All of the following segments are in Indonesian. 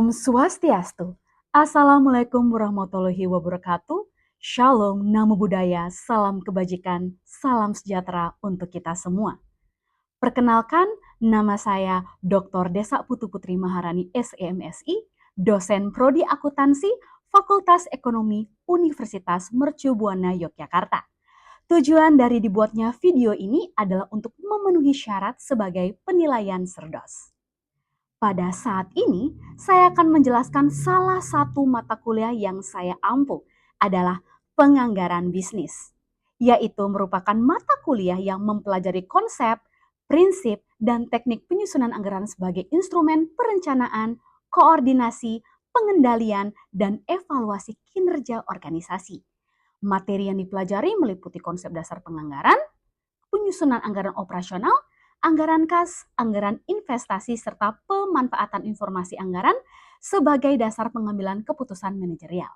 Om Swastiastu. Assalamualaikum warahmatullahi wabarakatuh. Shalom, namo buddhaya, salam kebajikan, salam sejahtera untuk kita semua. Perkenalkan, nama saya Dr. Desa Putu Putri Maharani SEMSI, dosen Prodi Akuntansi, Fakultas Ekonomi Universitas Mercu Buana Yogyakarta. Tujuan dari dibuatnya video ini adalah untuk memenuhi syarat sebagai penilaian Cerdas. Pada saat ini, saya akan menjelaskan salah satu mata kuliah yang saya ampu adalah penganggaran bisnis, yaitu merupakan mata kuliah yang mempelajari konsep, prinsip, dan teknik penyusunan anggaran sebagai instrumen perencanaan, koordinasi, pengendalian, dan evaluasi kinerja organisasi. Materi yang dipelajari meliputi konsep dasar penganggaran, penyusunan anggaran operasional, anggaran kas, anggaran investasi, serta pemanfaatan informasi anggaran sebagai dasar pengambilan keputusan manajerial.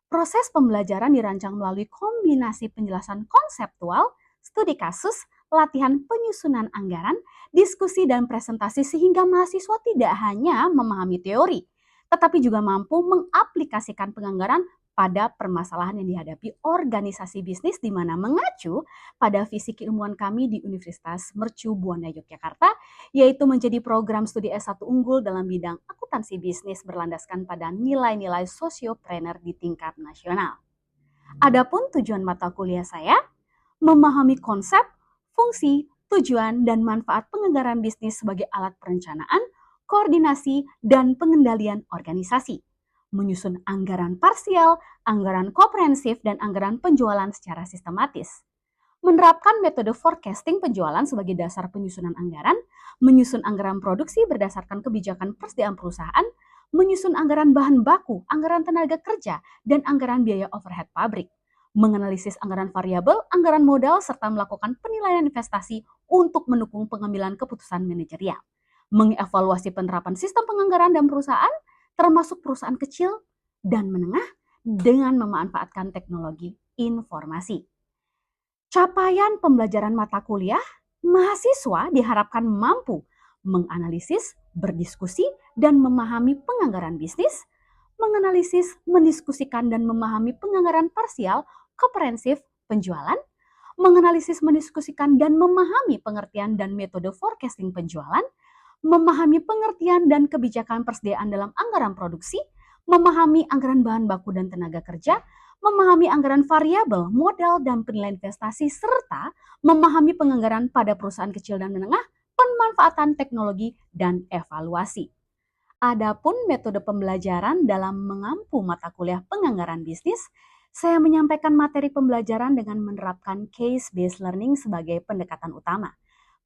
Proses pembelajaran dirancang melalui kombinasi penjelasan konseptual, studi kasus, latihan penyusunan anggaran, diskusi, dan presentasi sehingga mahasiswa tidak hanya memahami teori, tetapi juga mampu mengaplikasikan penganggaran pada permasalahan yang dihadapi organisasi bisnis di mana mengacu pada visi keilmuan kami di Universitas Mercu Buana Yogyakarta, yaitu menjadi program studi S1 unggul dalam bidang akuntansi bisnis berlandaskan pada nilai-nilai sosiopreneur di tingkat nasional. Adapun tujuan mata kuliah saya, memahami konsep, fungsi, tujuan, dan manfaat penganggaran bisnis sebagai alat perencanaan, koordinasi, dan pengendalian organisasi. Menyusun anggaran parsial, anggaran komprehensif, dan anggaran penjualan secara sistematis. Menerapkan metode forecasting penjualan sebagai dasar penyusunan anggaran, menyusun anggaran produksi berdasarkan kebijakan persediaan perusahaan, menyusun anggaran bahan baku, anggaran tenaga kerja, dan anggaran biaya overhead pabrik, menganalisis anggaran variabel, anggaran modal, serta melakukan penilaian investasi untuk mendukung pengambilan keputusan manajerial, mengevaluasi penerapan sistem penganggaran dan perusahaan, termasuk perusahaan kecil dan menengah, dengan memanfaatkan teknologi informasi. Capaian pembelajaran mata kuliah, mahasiswa diharapkan mampu menganalisis, berdiskusi, dan memahami penganggaran bisnis, menganalisis, mendiskusikan, dan memahami penganggaran parsial, komprehensif, penjualan, menganalisis, mendiskusikan, dan memahami pengertian dan metode forecasting penjualan, memahami pengertian dan kebijakan persediaan dalam anggaran produksi, memahami anggaran bahan baku dan tenaga kerja, memahami anggaran variabel, modal, dan penilaian investasi, serta memahami penganggaran pada perusahaan kecil dan menengah, pemanfaatan teknologi, dan evaluasi. Adapun metode pembelajaran dalam mengampu mata kuliah penganggaran bisnis, saya menyampaikan materi pembelajaran dengan menerapkan case-based learning sebagai pendekatan utama.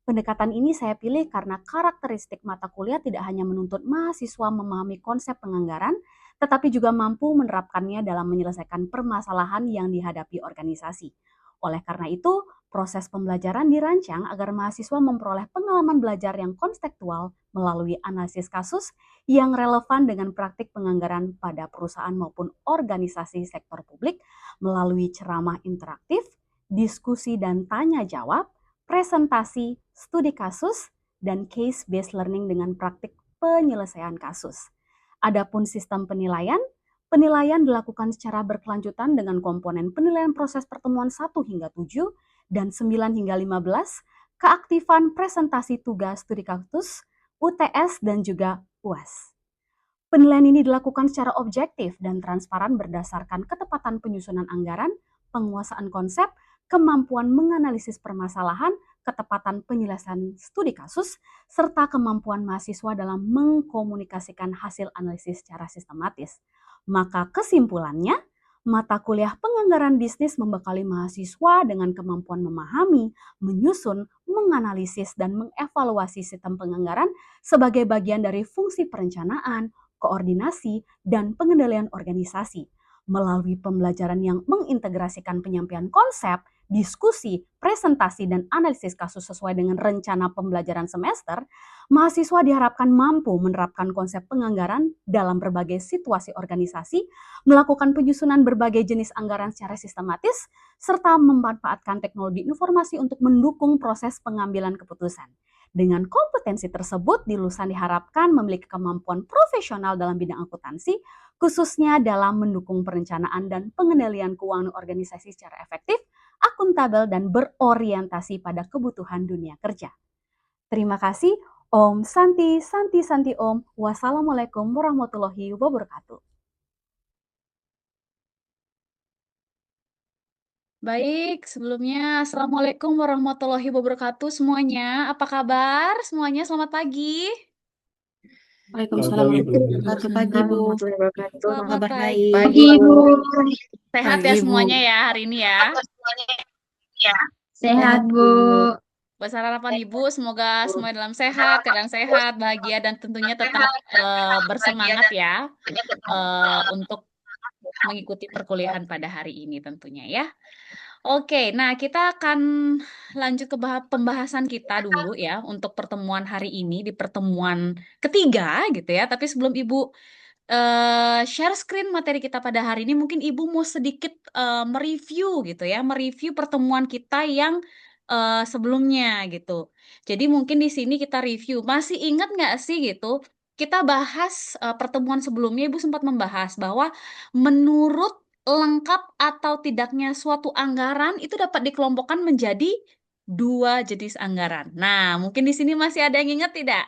Pendekatan ini saya pilih karena karakteristik mata kuliah tidak hanya menuntut mahasiswa memahami konsep penganggaran, tetapi juga mampu menerapkannya dalam menyelesaikan permasalahan yang dihadapi organisasi. Oleh karena itu, proses pembelajaran dirancang agar mahasiswa memperoleh pengalaman belajar yang konstektual melalui analisis kasus yang relevan dengan praktik penganggaran pada perusahaan maupun organisasi sektor publik melalui ceramah interaktif, diskusi dan tanya jawab, presentasi, studi kasus, dan case-based learning dengan praktik penyelesaian kasus. Adapun sistem penilaian dilakukan secara berkelanjutan dengan komponen penilaian proses pertemuan 1 hingga 7 dan 9 hingga 15, keaktifan presentasi tugas studi kasus, UTS, dan juga UAS. Penilaian ini dilakukan secara objektif dan transparan berdasarkan ketepatan penyusunan anggaran, penguasaan konsep, kemampuan menganalisis permasalahan, ketepatan penyelesaian studi kasus, serta kemampuan mahasiswa dalam mengkomunikasikan hasil analisis secara sistematis. Maka kesimpulannya, mata kuliah penganggaran bisnis membekali mahasiswa dengan kemampuan memahami, menyusun, menganalisis, dan mengevaluasi sistem penganggaran sebagai bagian dari fungsi perencanaan, koordinasi, dan pengendalian organisasi. Melalui pembelajaran yang mengintegrasikan penyampaian konsep, diskusi, presentasi, dan analisis kasus sesuai dengan rencana pembelajaran semester, mahasiswa diharapkan mampu menerapkan konsep penganggaran dalam berbagai situasi organisasi, melakukan penyusunan berbagai jenis anggaran secara sistematis, serta memanfaatkan teknologi informasi untuk mendukung proses pengambilan keputusan. Dengan kompetensi tersebut, lulusan diharapkan memiliki kemampuan profesional dalam bidang akuntansi, khususnya dalam mendukung perencanaan dan pengendalian keuangan organisasi secara efektif, akuntabel, dan berorientasi pada kebutuhan dunia kerja. Terima kasih. Om Santi, Santi, Santi Om. Wassalamualaikum warahmatullahi wabarakatuh. Baik, sebelumnya Assalamualaikum warahmatullahi wabarakatuh semuanya. Apa kabar semuanya? Selamat pagi. Waalaikumsalam warahmatullahi wabarakatuh. Pagi, Bu. Selamat Kabar pagi. baik. Pagi, Bu. Sehat ya Pagi, Bu. semuanya ya hari ini ya. Sehat, Bu. Bersarapan Ibu, semoga semuanya dalam sehat, keadaan sehat, bahagia, dan tentunya tetap bersemangat ya untuk mengikuti perkuliahan pada hari ini tentunya ya. Oke, nah kita akan lanjut ke pembahasan kita dulu ya untuk pertemuan hari ini di pertemuan ketiga gitu ya. Tapi sebelum Ibu share screen materi kita pada hari ini, mungkin Ibu mau sedikit mereview gitu ya, mereview pertemuan kita yang sebelumnya gitu. Jadi mungkin di sini kita review, masih ingat nggak sih gitu, kita bahas pertemuan sebelumnya Ibu sempat membahas bahwa menurut lengkap atau tidaknya suatu anggaran itu dapat dikelompokkan menjadi dua jenis anggaran. Nah, mungkin di sini masih ada yang ingat tidak?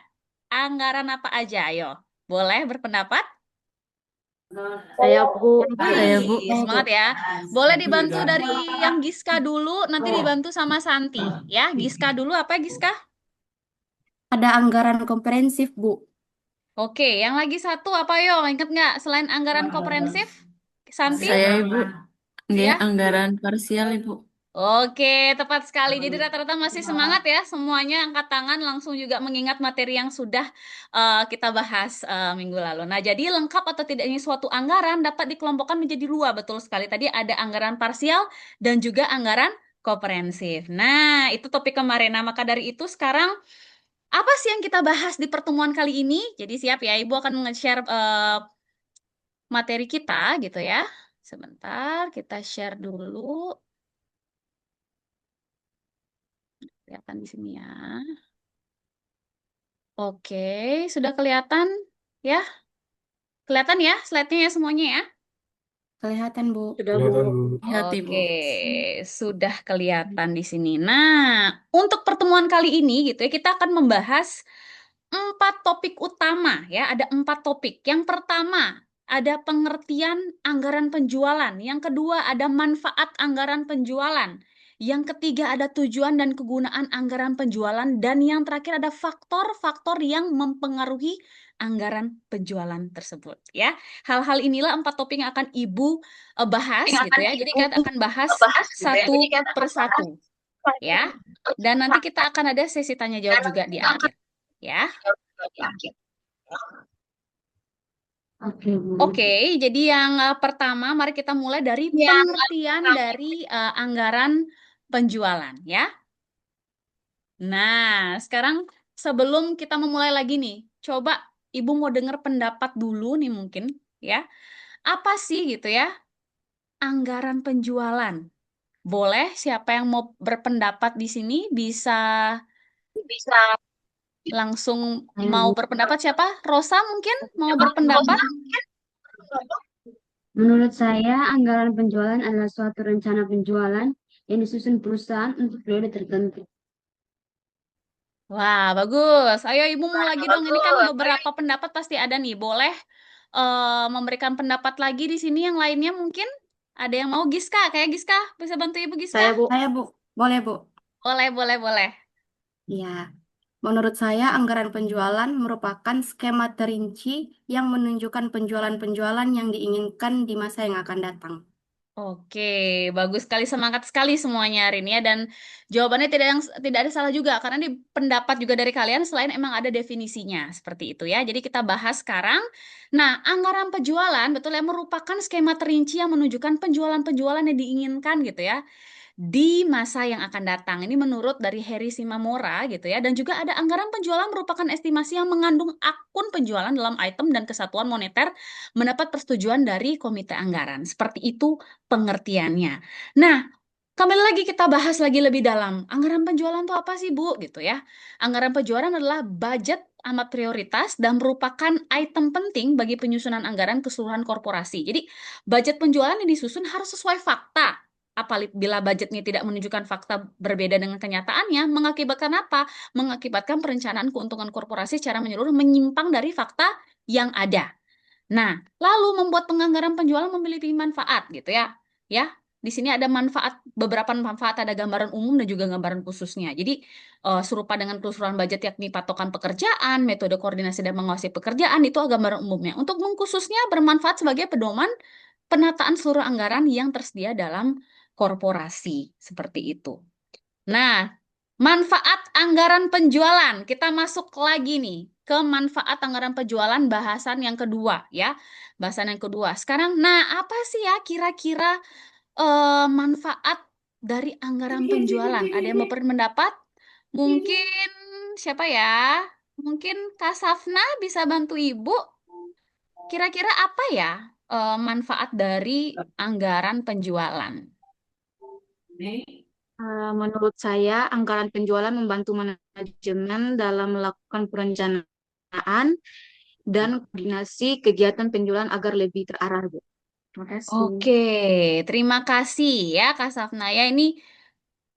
Anggaran apa aja? Ayo, boleh berpendapat? Saya, Bu. Saya, Bu. Semangat ya. Boleh dibantu dari yang Giska dulu, nanti dibantu sama Santi. Ya, Giska dulu apa Giska? Ada anggaran komprehensif, Bu. Oke, yang lagi satu apa yo? Ingat nggak selain anggaran komprehensif? Santi? Saya, Ibu. Ya. Anggaran parsial, Ibu. Oke, tepat sekali. Jadi rata-rata masih semangat ya semuanya angkat tangan langsung juga mengingat materi yang sudah kita bahas minggu lalu. Nah, jadi lengkap atau tidaknya suatu anggaran dapat dikelompokkan menjadi dua, betul sekali. Tadi ada anggaran parsial dan juga anggaran komprehensif. Nah, itu topik kemarin. Nah, maka dari itu sekarang apa sih yang kita bahas di pertemuan kali ini? Jadi siap ya, Ibu akan nge-share materi kita gitu ya. Sebentar, kita share dulu. Kelihatan di sini ya. Oke, sudah kelihatan ya? Kelihatan ya slide-nya ya semuanya ya? Kelihatan, Bu. Sudah, Bu. Lihat, Ibu. Oke, sudah kelihatan di sini. Nah, untuk pertemuan kali ini gitu ya, kita akan membahas 4 topik utama ya. Ada 4 topik. Yang pertama, ada pengertian anggaran penjualan. Yang kedua, ada manfaat anggaran penjualan. Yang ketiga, ada tujuan dan kegunaan anggaran penjualan. Dan yang terakhir, ada faktor-faktor yang mempengaruhi anggaran penjualan tersebut ya. Hal-hal inilah 4 topik yang akan Ibu bahas gitu ya. Jadi kita akan bahas satu persatu ya. Dan nanti kita akan ada sesi tanya jawab juga di akhir ya. Oke, Bu. Oke, jadi yang pertama mari kita mulai dari pengertian dari anggaran penjualan ya. Nah, sekarang sebelum kita memulai lagi nih, coba Ibu mau dengar pendapat dulu nih mungkin ya. Apa sih gitu ya anggaran penjualan? Boleh siapa yang mau berpendapat di sini bisa langsung mau berpendapat siapa? Rosa mungkin mau berpendapat? Menurut saya, anggaran penjualan adalah suatu rencana penjualan yang disusun perusahaan untuk periode tertentu. Wah, bagus. Ayo Ibu mau lagi dong. Ini kan beberapa pendapat pasti ada nih. Boleh memberikan pendapat lagi di sini yang lainnya mungkin? Ada yang mau Giska? Kayak Giska bisa bantu Ibu Giska? Saya, Bu. Saya, Bu. Boleh, Bu. Boleh, boleh, boleh. Ya. Menurut saya, anggaran penjualan merupakan skema terinci yang menunjukkan penjualan-penjualan yang diinginkan di masa yang akan datang. Oke, bagus sekali, semangat sekali semuanya hari ini ya. Dan jawabannya tidak ada salah juga karena di pendapat juga dari kalian selain emang ada definisinya seperti itu ya. Jadi kita bahas sekarang. Nah, anggaran penjualan betul ya merupakan skema terinci yang menunjukkan penjualan-penjualan yang diinginkan gitu ya di masa yang akan datang. Ini menurut dari Harry Simamora gitu ya. Dan juga ada anggaran penjualan merupakan estimasi yang mengandung akun penjualan dalam item dan kesatuan moneter mendapat persetujuan dari komite anggaran. Seperti itu pengertiannya. Nah, kembali lagi kita bahas lagi lebih dalam. Anggaran penjualan itu apa sih, Bu? Gitu ya. Anggaran penjualan adalah budget amat prioritas dan merupakan item penting bagi penyusunan anggaran keseluruhan korporasi. Jadi, budget penjualan yang disusun harus sesuai fakta. Apabila budgetnya tidak menunjukkan fakta berbeda dengan kenyataannya, mengakibatkan apa? Mengakibatkan perencanaan keuntungan korporasi secara menyeluruh menyimpang dari fakta yang ada. Nah, lalu membuat penganggaran penjualan memiliki manfaat gitu ya. Ya, di sini ada manfaat, beberapa manfaat, ada gambaran umum dan juga gambaran khususnya. Jadi, serupa dengan keseluruhan budget yakni patokan pekerjaan, metode koordinasi dan mengawasi pekerjaan, itu gambaran umumnya. Untuk mengkhususnya bermanfaat sebagai pedoman penataan seluruh anggaran yang tersedia dalam korporasi. Seperti itu. Nah, manfaat anggaran penjualan. Kita masuk lagi nih ke manfaat anggaran penjualan bahasan yang kedua ya. Bahasan yang kedua. Sekarang, nah apa sih ya kira-kira manfaat dari anggaran penjualan? Ada yang mau berpendapat? Mungkin siapa ya? Mungkin Kak Safna bisa bantu Ibu. Kira-kira apa ya manfaat dari anggaran penjualan? Menurut saya, anggaran penjualan membantu manajemen dalam melakukan perencanaan dan koordinasi kegiatan penjualan agar lebih terarah, Bu. Terima kasih. Oke, terima kasih ya Kak Safna. Ya ini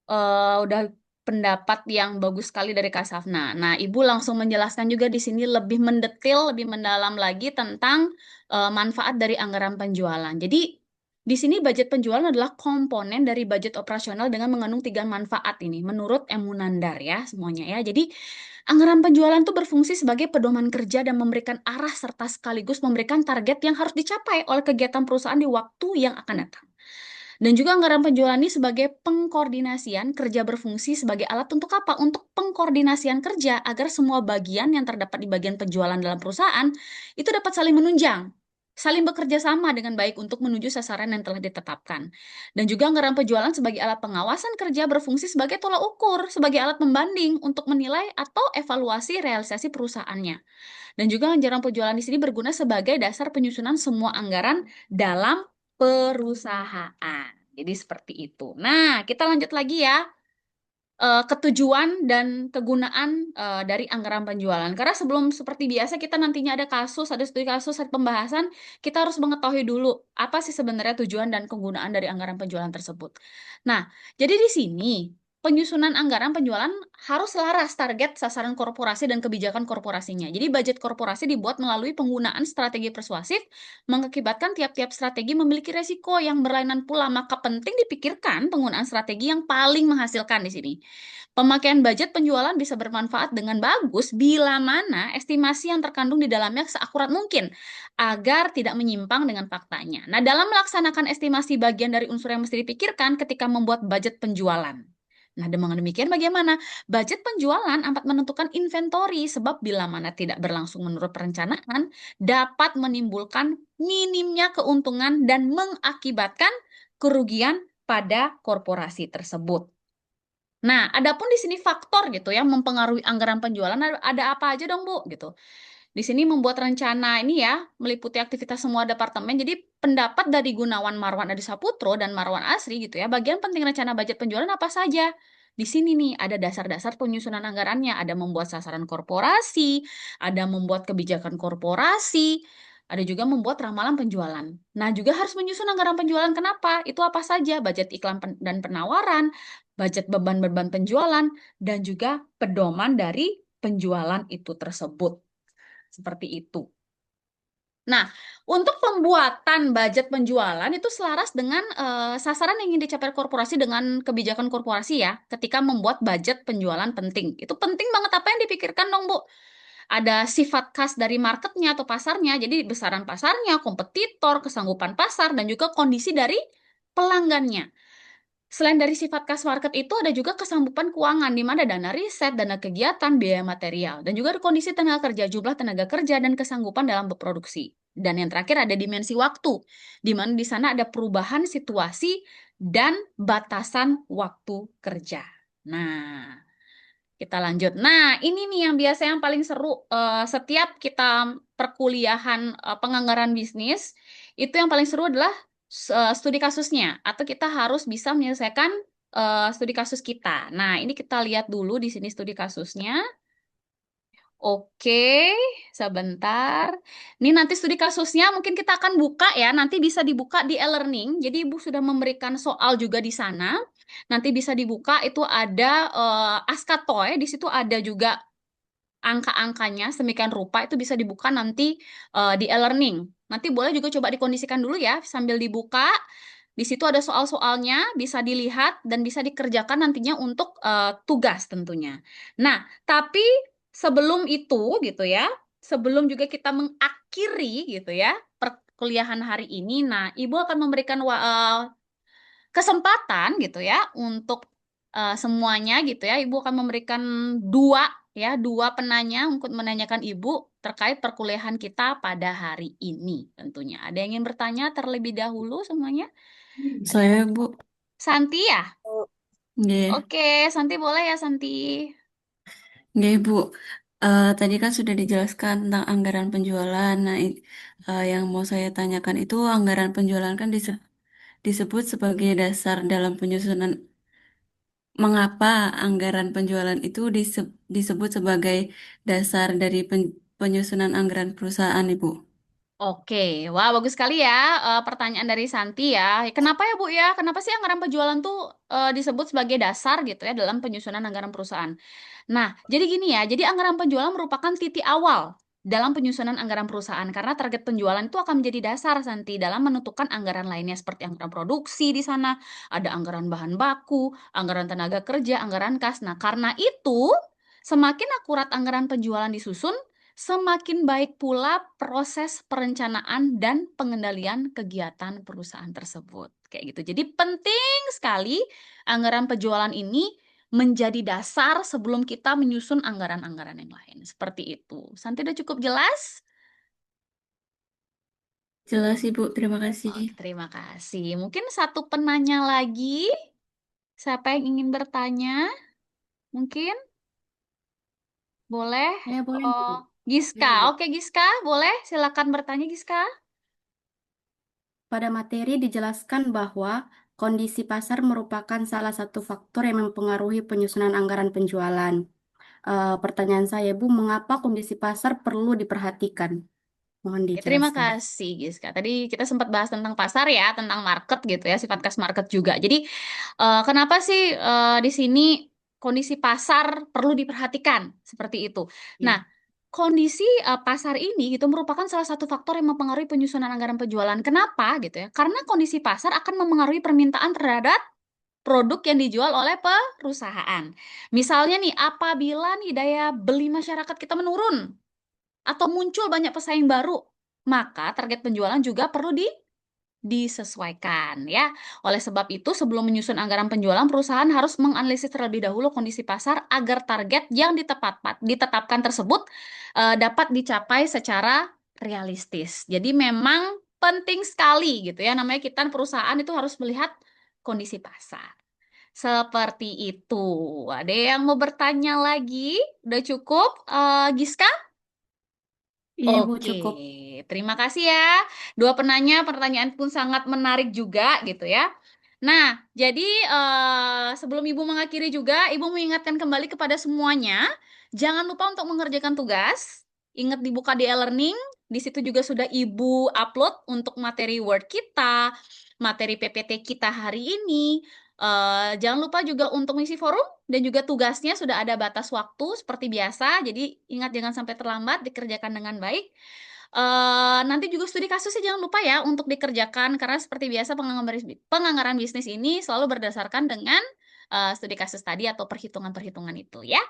udah pendapat yang bagus sekali dari Kak Safna. Nah, Ibu langsung menjelaskan juga di sini lebih mendetil, lebih mendalam lagi tentang manfaat dari anggaran penjualan. Jadi, di sini budget penjualan adalah komponen dari budget operasional dengan mengandung 3 manfaat ini, menurut M. Munandar ya semuanya ya. Jadi, anggaran penjualan itu berfungsi sebagai pedoman kerja dan memberikan arah serta sekaligus memberikan target yang harus dicapai oleh kegiatan perusahaan di waktu yang akan datang. Dan juga anggaran penjualan ini sebagai pengkoordinasian kerja berfungsi sebagai alat untuk apa? Untuk pengkoordinasian kerja agar semua bagian yang terdapat di bagian penjualan dalam perusahaan itu dapat saling menunjang, saling bekerja sama dengan baik untuk menuju sasaran yang telah ditetapkan. Dan juga anggaran penjualan sebagai alat pengawasan kerja berfungsi sebagai tolak ukur, sebagai alat pembanding untuk menilai atau evaluasi realisasi perusahaannya. Dan juga anggaran penjualan di sini berguna sebagai dasar penyusunan semua anggaran dalam perusahaan. Jadi seperti itu. Nah, kita lanjut lagi ya. Ketujuan dan kegunaan dari anggaran penjualan. Karena sebelum seperti biasa kita nantinya ada kasus, ada studi kasus, ada pembahasan, kita harus mengetahui dulu apa sih sebenarnya tujuan dan kegunaan dari anggaran penjualan tersebut. Nah, jadi di sini penyusunan anggaran penjualan harus selaras target sasaran korporasi dan kebijakan korporasinya. Jadi budget korporasi dibuat melalui penggunaan strategi persuasif, mengakibatkan tiap-tiap strategi memiliki resiko yang berlainan pula, maka penting dipikirkan penggunaan strategi yang paling menghasilkan di sini. Pemakaian budget penjualan bisa bermanfaat dengan bagus bila mana estimasi yang terkandung di dalamnya seakurat mungkin agar tidak menyimpang dengan faktanya. Nah, dalam melaksanakan estimasi bagian dari unsur yang mesti dipikirkan ketika membuat budget penjualan. Nah, dengan demikian bagaimana? Budget penjualan amat menentukan inventory sebab bila mana tidak berlangsung menurut perencanaan dapat menimbulkan minimnya keuntungan dan mengakibatkan kerugian pada korporasi tersebut. Nah, adapun di sini faktor gitu ya mempengaruhi anggaran penjualan ada apa aja dong, Bu? Gitu. Di sini membuat rencana ini ya meliputi aktivitas semua departemen. Jadi pendapat dari Gunawan Marwan Adi Saputro dan Marwan Asri gitu ya. Bagian penting rencana budget penjualan apa saja? Di sini nih ada dasar-dasar penyusunan anggarannya, ada membuat sasaran korporasi, ada membuat kebijakan korporasi, ada juga membuat ramalan penjualan. Nah, juga harus menyusun anggaran penjualan. Kenapa? Itu apa saja? Budget iklan dan penawaran, budget beban-beban penjualan, dan juga pedoman dari penjualan itu tersebut. Seperti itu. Nah, untuk pembuatan budget penjualan itu selaras dengan sasaran yang ingin dicapai korporasi dengan kebijakan korporasi ya, ketika membuat budget penjualan penting. Itu penting banget apa yang dipikirkan dong, Bu. Ada sifat khas dari marketnya atau pasarnya, jadi besaran pasarnya, kompetitor, kesanggupan pasar, dan juga kondisi dari pelanggannya. Selain dari sifat khas market itu ada juga kesanggupan keuangan di mana dana riset, dana kegiatan, biaya material, dan juga ada kondisi tenaga kerja, jumlah tenaga kerja dan kesanggupan dalam berproduksi. Dan yang terakhir ada dimensi waktu, di mana di sana ada perubahan situasi dan batasan waktu kerja. Nah, kita lanjut. Nah, ini nih yang biasa yang paling seru setiap kita perkuliahan penganggaran bisnis, itu yang paling seru adalah studi kasusnya atau kita harus bisa menyelesaikan studi kasus kita. Nah, ini kita lihat dulu di sini studi kasusnya. Oke, sebentar. Ini nanti studi kasusnya mungkin kita akan buka ya. Nanti bisa dibuka di e-learning. Jadi Ibu sudah memberikan soal juga di sana. Nanti bisa dibuka itu ada Askatoy. Di situ ada juga angka-angkanya semikian rupa. Itu bisa dibuka nanti di e-learning. Nanti boleh juga coba dikondisikan dulu ya sambil dibuka. Di situ ada soal-soalnya, bisa dilihat dan bisa dikerjakan nantinya untuk tugas tentunya. Nah, tapi sebelum itu gitu ya, sebelum juga kita mengakhiri gitu ya perkuliahan hari ini, nah Ibu akan memberikan kesempatan gitu ya untuk semuanya gitu ya. Ibu akan memberikan dua penanya untuk menanyakan Ibu terkait perkuliahan kita pada hari ini tentunya. Ada yang ingin bertanya terlebih dahulu semuanya? Saya, Bu. Santi ya? Nggih. Oke, Santi boleh ya Santi. Nggih, Bu. Tadi kan sudah dijelaskan tentang anggaran penjualan. Nah, yang mau saya tanyakan itu anggaran penjualan kan disebut sebagai dasar dalam penyusunan. Mengapa anggaran penjualan itu disebut sebagai dasar dari penyusunan anggaran perusahaan, Ibu? Oke, wah bagus sekali ya pertanyaan dari Santi ya. Kenapa ya Bu ya? Kenapa sih anggaran penjualan tuh disebut sebagai dasar gitu ya dalam penyusunan anggaran perusahaan? Nah, jadi gini ya, jadi anggaran penjualan merupakan titik awal dalam penyusunan anggaran perusahaan karena target penjualan itu akan menjadi dasar Santi dalam menentukan anggaran lainnya seperti anggaran produksi di sana, ada anggaran bahan baku, anggaran tenaga kerja, anggaran kas. Nah, karena itu semakin akurat anggaran penjualan disusun, semakin baik pula proses perencanaan dan pengendalian kegiatan perusahaan tersebut. Kayak gitu. Jadi penting sekali anggaran penjualan ini menjadi dasar sebelum kita menyusun anggaran-anggaran yang lain. Seperti itu. Santi udah cukup jelas? Jelas, Ibu. Terima kasih. Oke, terima kasih. Mungkin satu penanya lagi. Siapa yang ingin bertanya? Mungkin? Boleh? Saya boleh, Bu. Oh, Giska. Boleh, Bu. Oke, Giska. Boleh? Silakan bertanya, Giska. Pada materi dijelaskan bahwa kondisi pasar merupakan salah satu faktor yang mempengaruhi penyusunan anggaran penjualan. Pertanyaan saya, Bu, mengapa kondisi pasar perlu diperhatikan? Mohon Oke, terima dijelaskan. kasih, Giska. Tadi kita sempat bahas tentang pasar ya, tentang market gitu ya, sifat khas market juga. Jadi, kenapa sih di sini kondisi pasar perlu diperhatikan seperti itu? Ya. Nah, kondisi pasar ini gitu merupakan salah satu faktor yang mempengaruhi penyusunan anggaran penjualan. Kenapa gitu ya? Karena kondisi pasar akan memengaruhi permintaan terhadap produk yang dijual oleh perusahaan. Misalnya nih, apabila nih daya beli masyarakat kita menurun atau muncul banyak pesaing baru, maka target penjualan juga perlu disesuaikan ya. Oleh sebab itu, sebelum menyusun anggaran penjualan, perusahaan harus menganalisis terlebih dahulu kondisi pasar agar target yang ditetapkan tersebut dapat dicapai secara realistis. Jadi memang penting sekali gitu ya, namanya kita perusahaan itu harus melihat kondisi pasar. Seperti itu. Ada yang mau bertanya lagi? Udah cukup, Giska? Iya, Bu, Oke, cukup. terima kasih ya. Dua penanya, pertanyaan pun sangat menarik juga gitu ya. Nah, jadi sebelum Ibu mengakhiri juga, Ibu mengingatkan kembali kepada semuanya, jangan lupa untuk mengerjakan tugas. Ingat dibuka di e-learning, di situ juga sudah Ibu upload untuk materi Word kita, materi PPT kita hari ini. Jangan lupa juga untuk mengisi forum dan juga tugasnya sudah ada batas waktu seperti biasa. Jadi ingat jangan sampai terlambat, dikerjakan dengan baik. Nanti juga studi kasusnya jangan lupa ya untuk dikerjakan karena seperti biasa penganggaran bisnis ini selalu berdasarkan dengan studi kasus tadi atau perhitungan-perhitungan itu ya.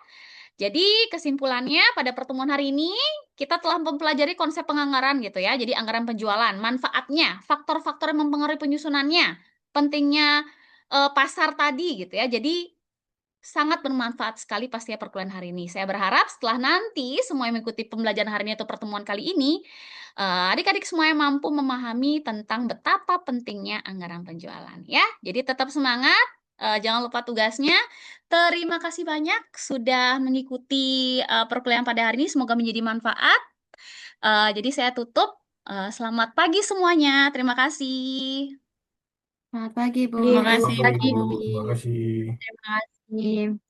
Jadi kesimpulannya pada pertemuan hari ini kita telah mempelajari konsep penganggaran gitu ya. Jadi anggaran penjualan, manfaatnya, faktor-faktor yang mempengaruhi penyusunannya, pentingnya pasar tadi gitu ya. Jadi sangat bermanfaat sekali pastinya perkuliahan hari ini. Saya berharap setelah nanti semua yang mengikuti pembelajaran hari ini atau pertemuan kali ini, adik-adik semuanya mampu memahami tentang betapa pentingnya anggaran penjualan ya. Jadi tetap semangat, jangan lupa tugasnya. Terima kasih banyak sudah mengikuti perkuliahan pada hari ini. Semoga menjadi manfaat. Jadi saya tutup. Selamat pagi semuanya. Terima kasih. Selamat pagi, Bu. Pagi, Terima Bu. kasih, Pagi, Bu. Bu. Terima kasih. Terima kasih.